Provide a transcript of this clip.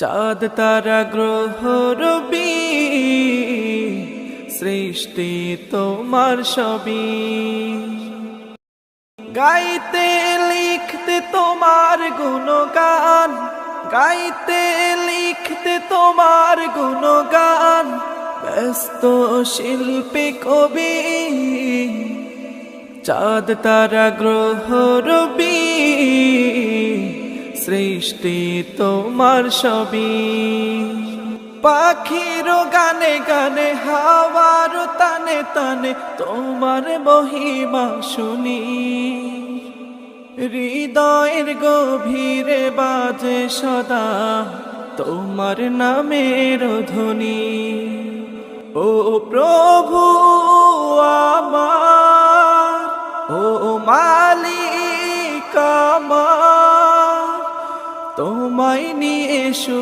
চাঁদ তারা গ্রহ রবি সৃষ্টি তোমার সবই, গাইতে লিখতে তোমার গুণগান, গাইতে লিখতে তোমার গুণগান, ব্যস্ত শিল্পী কবি। চাঁদ তারা গ্রহ রবি সৃষ্টি তোমার সবই, পাখির গানে গানে হাওয়ার তানে তানে তোমার মহিমা শুনি, হৃদয়ের গভীরে বাজে সদা তোমার নামের ধ্বনি। ও প্রভু আমার, ও মালিক আমার, তোমায় নিয়ে